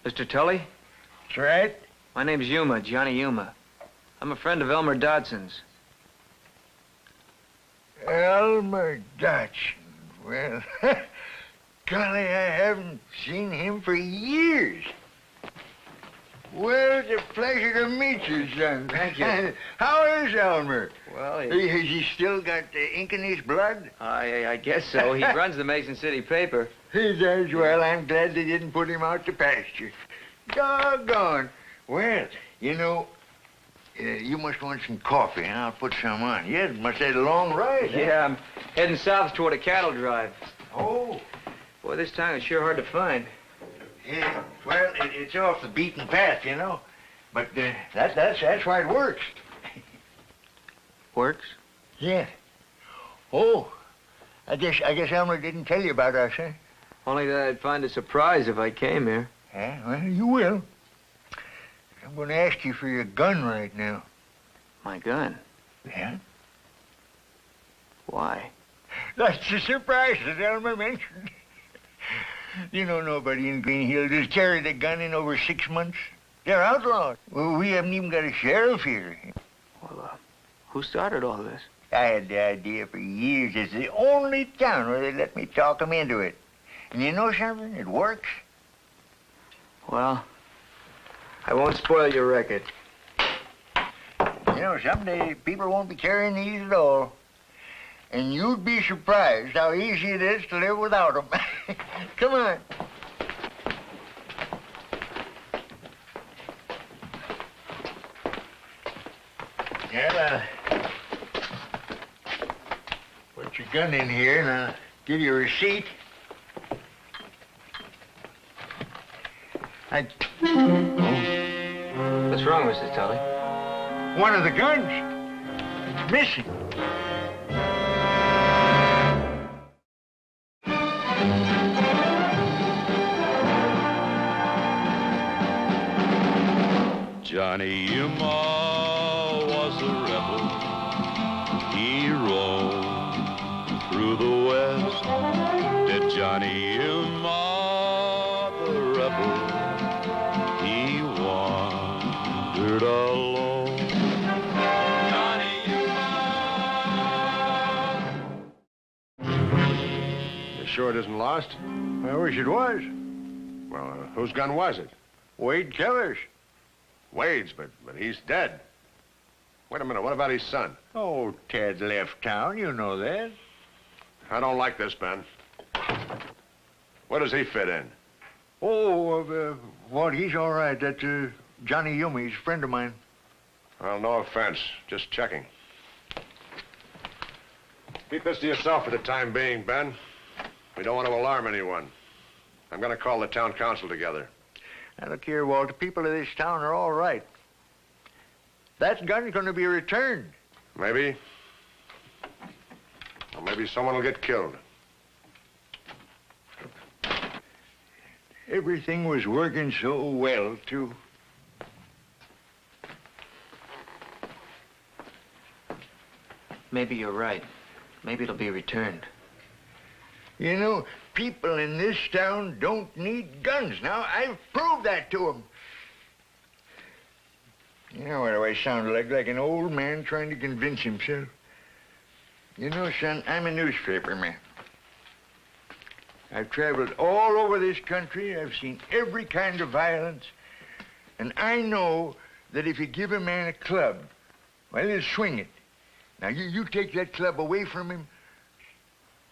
Mr. Tully? That's right. My name's Yuma, Johnny Yuma. I'm a friend of Elmer Dodson's. Elmer Dodson. Well, golly, I haven't seen him for years. Well, it's a pleasure to meet you, son. Thank you. How is Elmer? Well, Has he still got the ink in his blood? I guess so. He runs the Mason City paper. He does. Well, I'm glad they didn't put him out to pasture. Doggone. Well, you know, you must want some coffee, and I'll put some on. You must have had a long ride. Huh? Yeah, I'm heading south toward a cattle drive. Oh. Boy, this town is sure hard to find. Yeah, well, it's off the beaten path, you know. But that's why it works. Works? Yeah. Oh, I guess Elmer didn't tell you about us, huh? Only that I'd find a surprise if I came here. Yeah, well, you will. I'm going to ask you for your gun right now. My gun? Yeah? Why? That's the surprise that Elmer mentioned. You know, nobody in Green Hill has carried a gun in over 6 months. They're outlawed. Well, we haven't even got a sheriff here. Well, who started all this? I had the idea for years. It's the only town where they let me talk them into it. And you know something? It works. Well, I won't spoil your record. You know, someday people won't be carrying these at all. And you'd be surprised how easy it is to live without them. Come on. Yeah, put your gun in here and I'll give you a receipt. What's wrong, Mr. Tully? One of the guns missing. Johnny Yuma was a rebel. He roamed through the West. Did Johnny Yuma, the rebel, he wandered alone. Johnny Yuma. You sure it isn't lost? I wish it was. Well, whose gun was it? Wade Keller's. Wade's, but he's dead. Wait a minute, what about his son? Oh, Ted left town, you know that. I don't like this, Ben. Where does he fit in? Oh, well, he's all right. That's Johnny Yuma. He's a friend of mine. Well, no offense, just checking. Keep this to yourself for the time being, Ben. We don't want to alarm anyone. I'm going to call the town council together. Now, look here, Walt, the people of this town are all right. That gun's going to be returned. Maybe. Or maybe someone will get killed. Everything was working so well, too. Maybe you're right. Maybe it'll be returned. You know, people in this town don't need guns. Now, I've proved that to them. You know what do I sound like an old man trying to convince himself? You know, son, I'm a newspaper man. I've traveled all over this country. I've seen every kind of violence. And I know that if you give a man a club, well, he'll swing it. Now, you take that club away from him,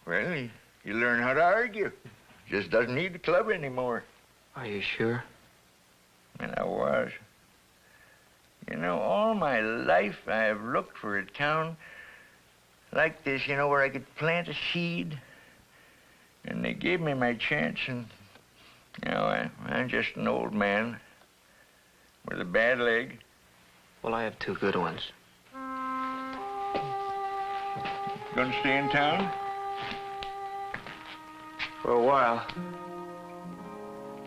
well, you learn how to argue. Just doesn't need the club anymore. Are you sure? And I was. You know, all my life I've looked for a town like this, you know, where I could plant a seed. And they gave me my chance, and, you know, I'm just an old man with a bad leg. Well, I have two good ones. Gonna stay in town? For a while.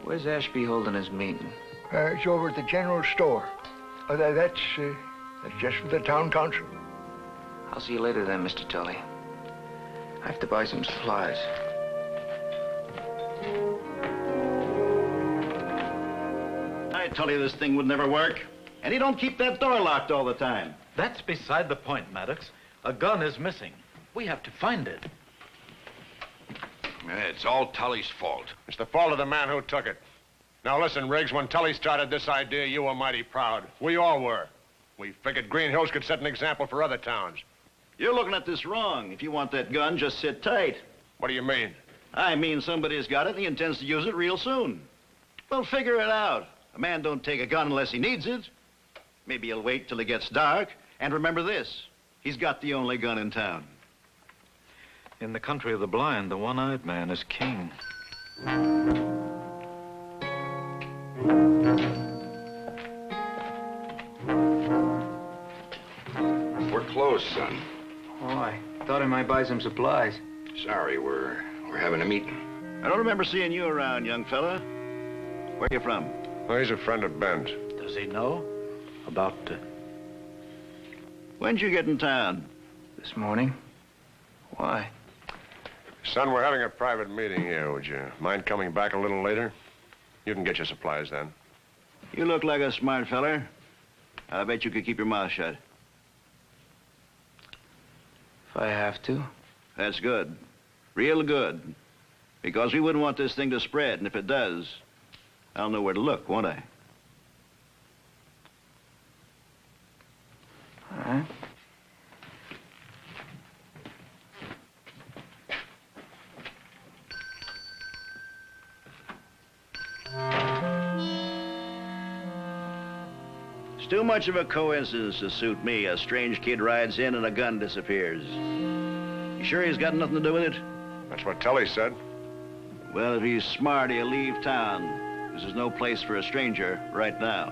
Where's Ashby holding his meeting? It's over at the general store. That's just for the town council. I'll see you later then, Mr. Tully. I have to buy some supplies. Tully this thing would never work. And he don't keep that door locked all the time. That's beside the point, Maddox. A gun is missing. We have to find it. It's all Tully's fault. It's the fault of the man who took it. Now listen, Riggs, when Tully started this idea, you were mighty proud. We all were. We figured Green Hills could set an example for other towns. You're looking at this wrong. If you want that gun, just sit tight. What do you mean? I mean somebody's got it and he intends to use it real soon. Well, figure it out. A man don't take a gun unless he needs it. Maybe he'll wait till it gets dark. And remember this, he's got the only gun in town. In the country of the blind, the one-eyed man is king. We're closed, son. Oh, I thought I might buy some supplies. Sorry, we're having a meeting. I don't remember seeing you around, young fella. Where you from? Well, he's a friend of Ben's. Does he know about... When'd you get in town? This morning. Why? Son, we're having a private meeting here. Would you mind coming back a little later? You can get your supplies then. You look like a smart feller. I bet you could keep your mouth shut. If I have to. That's good. Real good. Because we wouldn't want this thing to spread, and if it does, I'll know where to look, won't I? All right. It's too much of a coincidence to suit me. A strange kid rides in and a gun disappears. You sure he's got nothing to do with it? That's what Tully said. Well, if he's smart, he'll leave town. This is no place for a stranger right now.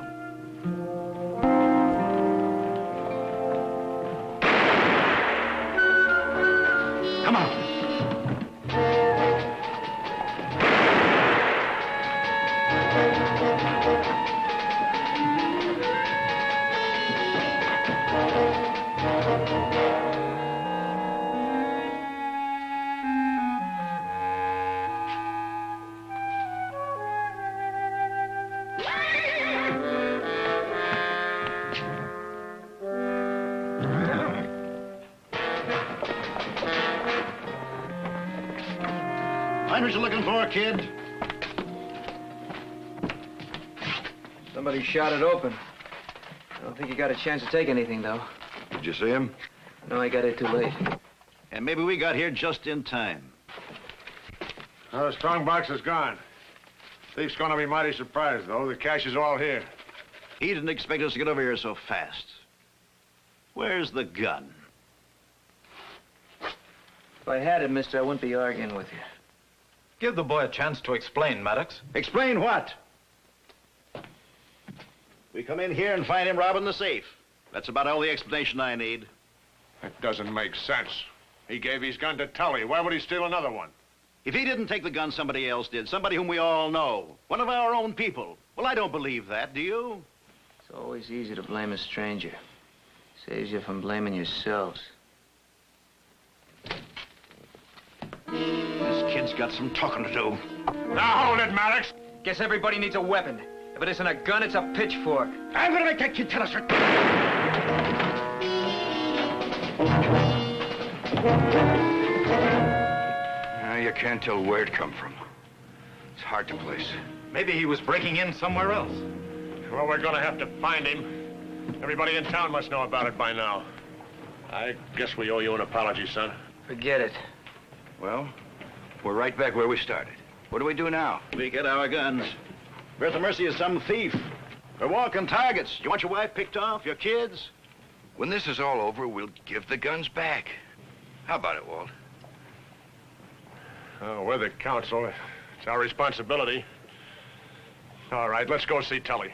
Come on. Find what you're looking for, kid. Somebody shot it open. I don't think you got a chance to take anything, though. Did you see him? No, I got it too late. And maybe we got here just in time. Well, the strong box is gone. Thief's gonna be mighty surprised, though. The cash is all here. He didn't expect us to get over here so fast. Where's the gun? If I had it, mister, I wouldn't be arguing with you. Give the boy a chance to explain, Maddox. Explain what? We come in here and find him robbing the safe. That's about all the explanation I need. That doesn't make sense. He gave his gun to Tully. Why would he steal another one? If he didn't take the gun, somebody else did. Somebody whom we all know. One of our own people. Well, I don't believe that, do you? It's always easy to blame a stranger. Saves you from blaming yourselves. This kid's got some talking to do. Now hold it, Maddox. Guess everybody needs a weapon. If it isn't a gun, it's a pitchfork. I'm gonna make that kid tell us what... You can't tell where it come from. It's hard to place. Maybe he was breaking in somewhere else. Well, we're gonna have to find him. Everybody in town must know about it by now. I guess we owe you an apology, son. Forget it. Well, we're right back where we started. What do we do now? We get our guns. We're at the mercy of some thief. We're walking targets. You want your wife picked off, your kids? When this is all over, we'll give the guns back. How about it, Walt? Oh, we're the council. It's our responsibility. All right, let's go see Tully.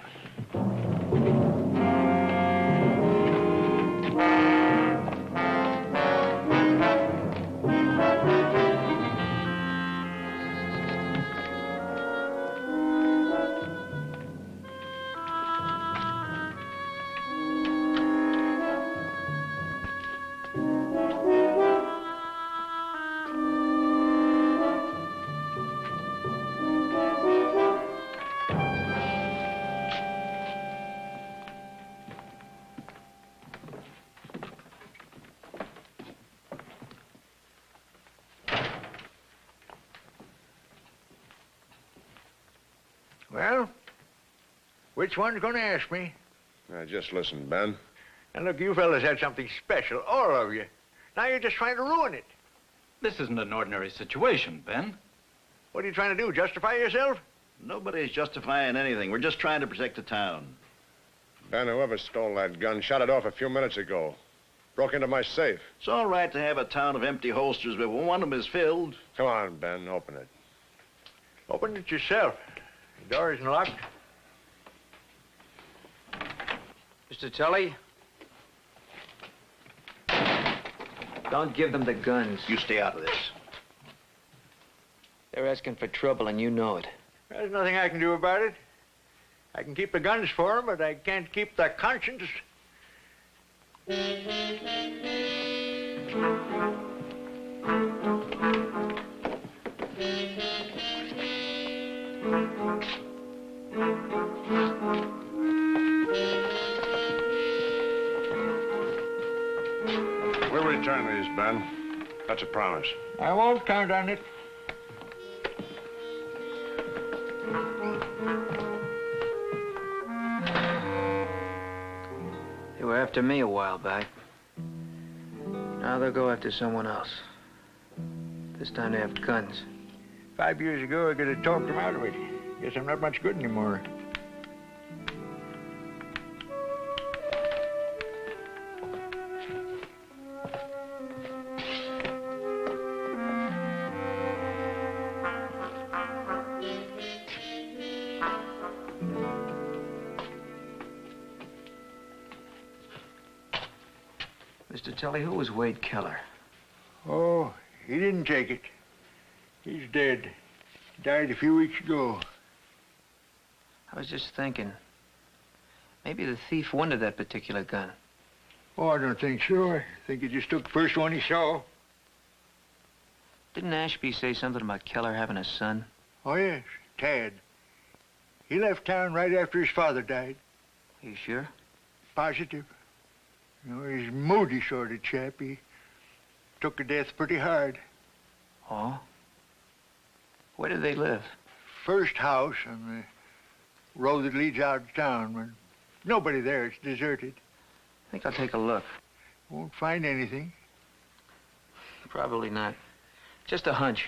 Well, which one's going to ask me? Now, just listen, Ben. And look, you fellas had something special, all of you. Now you're just trying to ruin it. This isn't an ordinary situation, Ben. What are you trying to do, justify yourself? Nobody's justifying anything. We're just trying to protect the town. Ben, whoever stole that gun shot it off a few minutes ago. Broke into my safe. It's all right to have a town of empty holsters, but when one of them is filled... Come on, Ben, open it. Open it yourself. The door isn't locked. Mr. Tully? Don't give them the guns. You stay out of this. They're asking for trouble, and you know it. There's nothing I can do about it. I can keep the guns for them, but I can't keep their conscience. We'll return these, Ben. That's a promise. I won't count on it. They were after me a while back. Now they'll go after someone else. This time they have guns. 5 years ago, I could have talked them out of it. Guess I'm not much good anymore. Mr. Tully, who was Wade Keller? Oh, he didn't take it. He's dead. Died a few weeks ago. I was just thinking. Maybe the thief wanted that particular gun. Oh, I don't think so. I think he just took the first one he saw. Didn't Ashby say something about Keller having a son? Oh, yes, Tad. He left town right after his father died. Are you sure? Positive. You know, he's a moody sort of chap. He took a death pretty hard. Oh? Where did they live? First house on the road that leads out of town. But nobody there. It's deserted. I think I'll take a look. Won't find anything. Probably not. Just a hunch.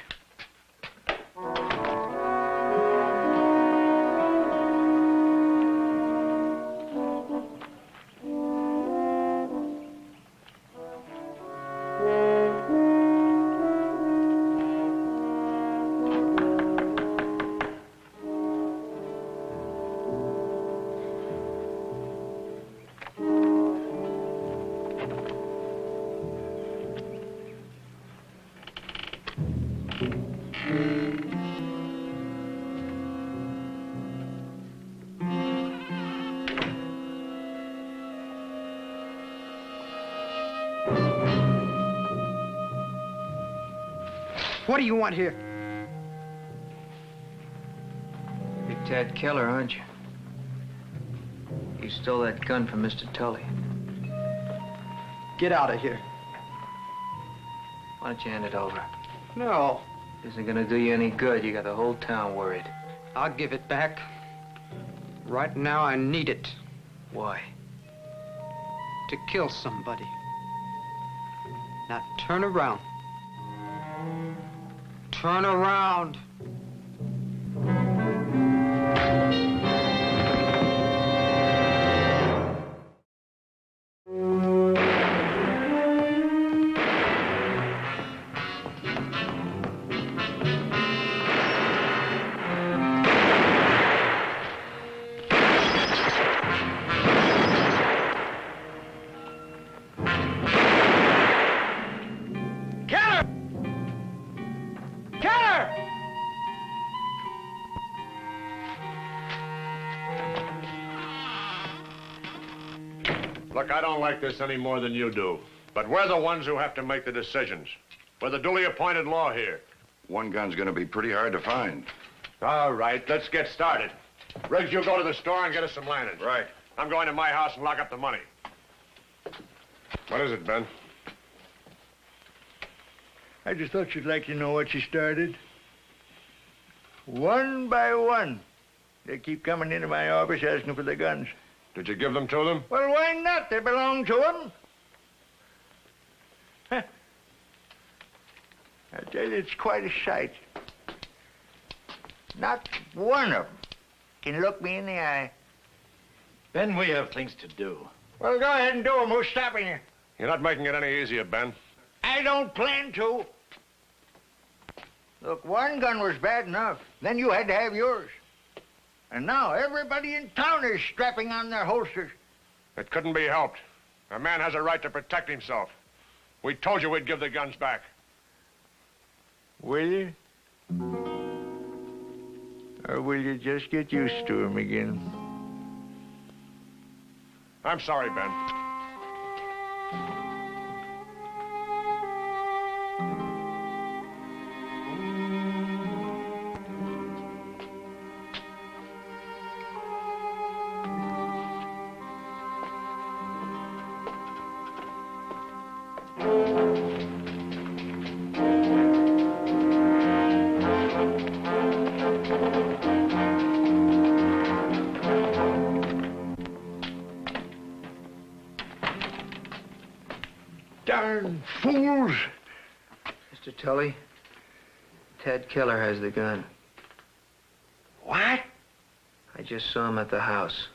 What do you want here? You're Tad Keller, aren't you? You stole that gun from Mr. Tully. Get out of here. Why don't you hand it over? No. Isn't gonna do you any good. You got the whole town worried. I'll give it back. Right now, I need it Why? to kill somebody. Now, turn around. Turn around. Look, I don't like this any more than you do. But we're the ones who have to make the decisions. We're the duly appointed law here. One gun's gonna be pretty hard to find. All right, let's get started. Riggs, you go to the store and get us some lanterns. Right. I'm going to my house and lock up the money. What is it, Ben? I just thought you'd like to know what you started. One by one, They keep coming into my office asking for the guns. Did you give them to them? Well, why not? They belong to them. Huh. I tell you, it's quite a sight. Not one of them can look me in the eye. Ben, we have things to do. Well, go ahead and do them. Who's stopping you? You're not making it any easier, Ben. I don't plan to. Look, one gun was bad enough. Then you had to have yours. And now everybody in town is strapping on their holsters. It couldn't be helped. A man has a right to protect himself. We told you we'd give the guns back. Will you? Or will you just get used to them again? I'm sorry, Ben. Darn fools! Mr. Tully, Ted Keller has the gun. What? I just saw him at the house.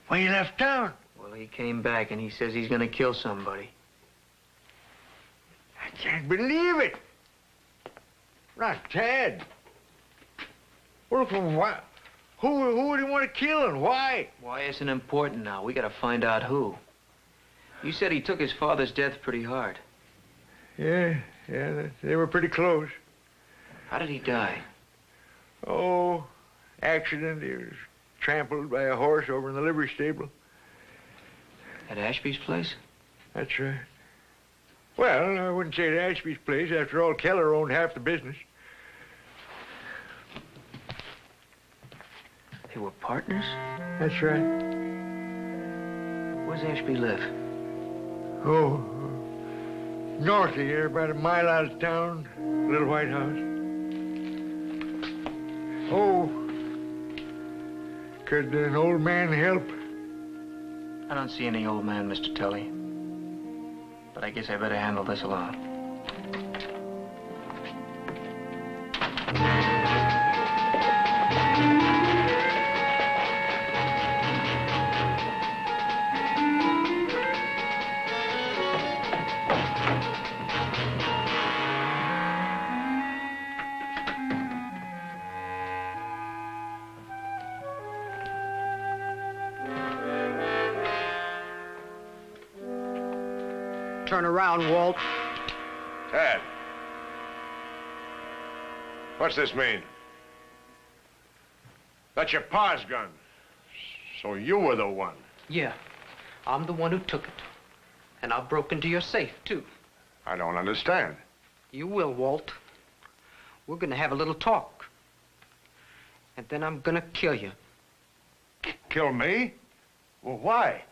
When you left town? Well, he came back and he says he's gonna kill somebody. I can't believe it. Not Ted. Well, what? Who would he want to kill and why? Why isn't important now? We gotta find out who. You said he took his father's death pretty hard. Yeah, they were pretty close. How did he die? Oh, accident. He was trampled by a horse over in the livery stable. At Ashby's place? That's right. Well, I wouldn't say at Ashby's place. After all, Keller owned half the business. They were partners? That's right. Where's Ashby live? Oh, north of here, about a mile out of town, little white house. Oh, could an old man help? I don't see any old man, Mr. Tully. But I guess I better handle this alone. Turn around, Walt. Ted. What's this mean? That's your pa's gun. So you were the one. Yeah, I'm the one who took it. And I broke into your safe, too. I don't understand. You will, Walt. We're gonna have a little talk. And then I'm gonna kill you. Kill me? Well, why?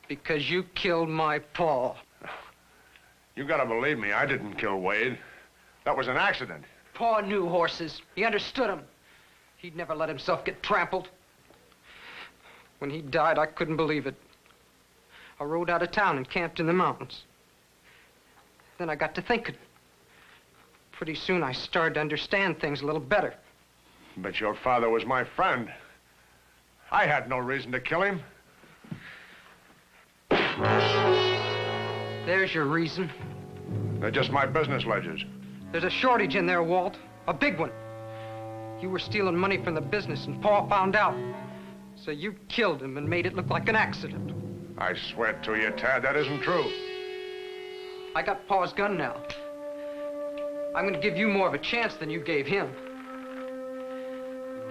Because you killed my pa. You gotta believe me, I didn't kill Wade. That was an accident. Pa knew horses. He understood them. He'd never let himself get trampled. When he died, I couldn't believe it. I rode out of town and camped in the mountains. Then I got to thinking. Pretty soon I started to understand things a little better. But your father was my friend. I had no reason to kill him. There's your reason. They're just my business ledgers. There's a shortage in there, Walt. A big one. You were stealing money from the business and Pa found out. So you killed him and made it look like an accident. I swear to you, Tad, that isn't true. I got Pa's gun now. I'm gonna give you more of a chance than you gave him.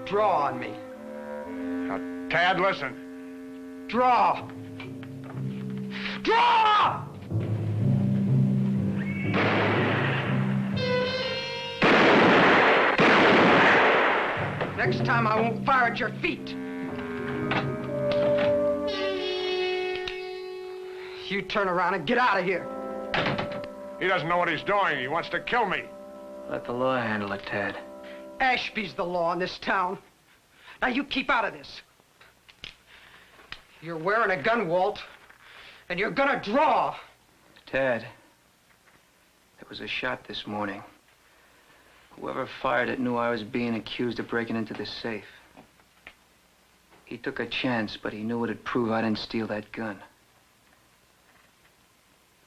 Draw on me. Now, Tad, listen. Draw! Draw! Next time I won't fire at your feet. You turn around and get out of here. He doesn't know what he's doing. He wants to kill me. Let the law handle it, Tad. Ashby's the law in this town. Now, you keep out of this. You're wearing a gun, Walt, and you're gonna draw. Ted, there was a shot this morning. Whoever fired it knew I was being accused of breaking into the safe. He took a chance, but he knew it'd prove I didn't steal that gun.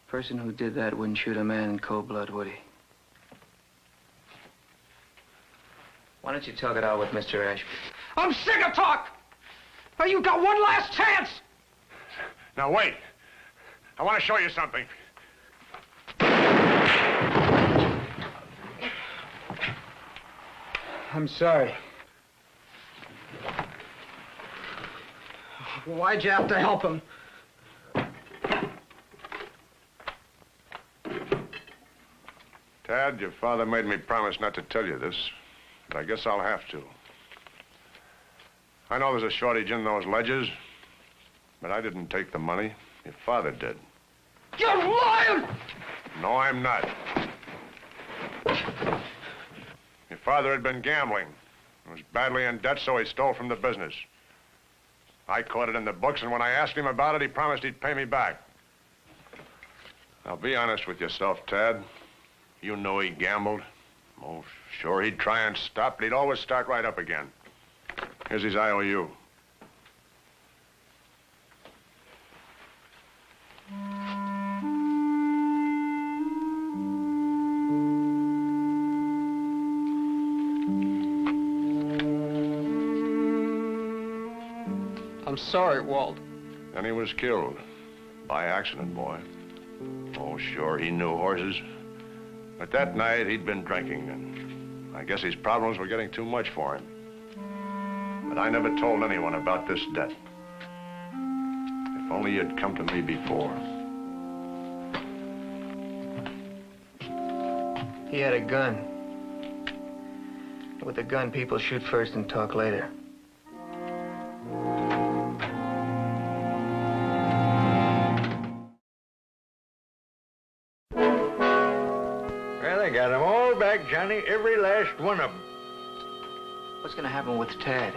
The person who did that wouldn't shoot a man in cold blood, would he? Why don't you talk it out with Mr. Ashby? I'm sick of talk! Now, you got one last chance! Now, wait. I want to show you something. I'm sorry. Why'd you have to help him? Tad, your father made me promise not to tell you this, but I guess I'll have to. I know there's a shortage in those ledgers, but I didn't take the money. Your father did. You're lying! No, I'm not. Your father had been gambling. He was badly in debt, so he stole from the business. I caught it in the books, and when I asked him about it, he promised he'd pay me back. Now, be honest with yourself, Tad. You know he gambled. Oh, sure, he'd try and stop, but he'd always start right up again. Here's his IOU. I'm sorry, Walt. And he was killed. By accident, boy. Oh, sure, he knew horses. But that night, he'd been drinking, and I guess his problems were getting too much for him. But I never told anyone about this debt. If only you'd come to me before. He had a gun. With a gun, people shoot first and talk later. Well, I got them all back, Johnny, every last one of them. What's gonna happen with Tad?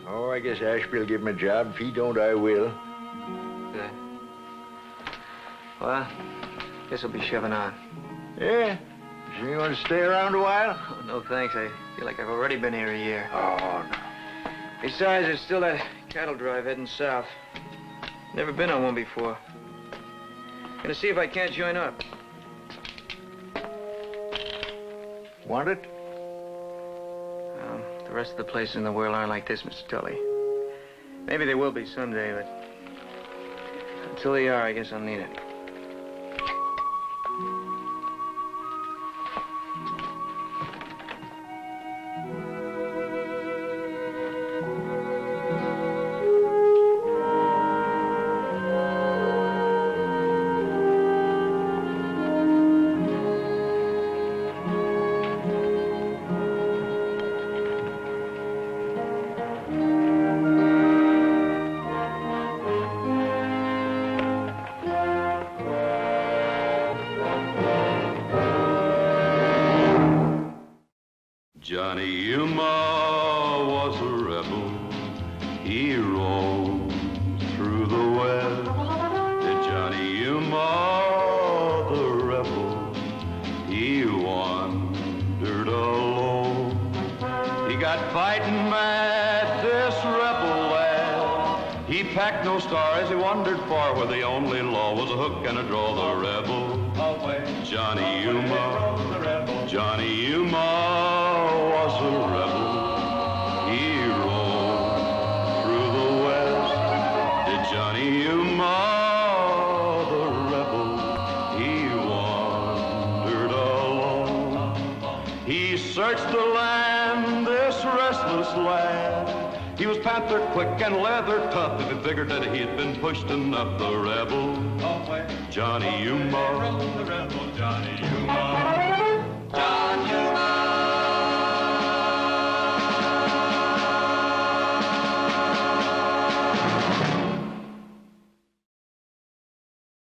Oh, I guess Ashby'll give him a job. If he don't, I will. Good. Well, guess I'll be shoving on. Yeah? So you want to stay around a while? Oh, no, thanks. I feel like I've already been here a year. Oh, no. Besides, there's still that cattle drive heading south. Never been on one before. Gonna see if I can't join up. Want it? The rest of the places in the world aren't like this, Mr. Tully. Maybe they will be someday, but until they are, I guess I'll need it. Johnny Yuma was a rebel. He roamed through the west. Johnny Yuma, the rebel, he wandered alone. He got fighting mad, this rebel lad. He packed no star as he wandered far, where the only law was a hook and a draw. The rebel, Johnny Yuma, Johnny Yuma was a rebel. He roamed through the west. Did Johnny Yuma, the rebel, he wandered alone. He searched the land, this restless lad. He was panther quick and leather tough. If he figured that he had been pushed enough, the rebel, Johnny Yuma, the rebel, Johnny Yuma.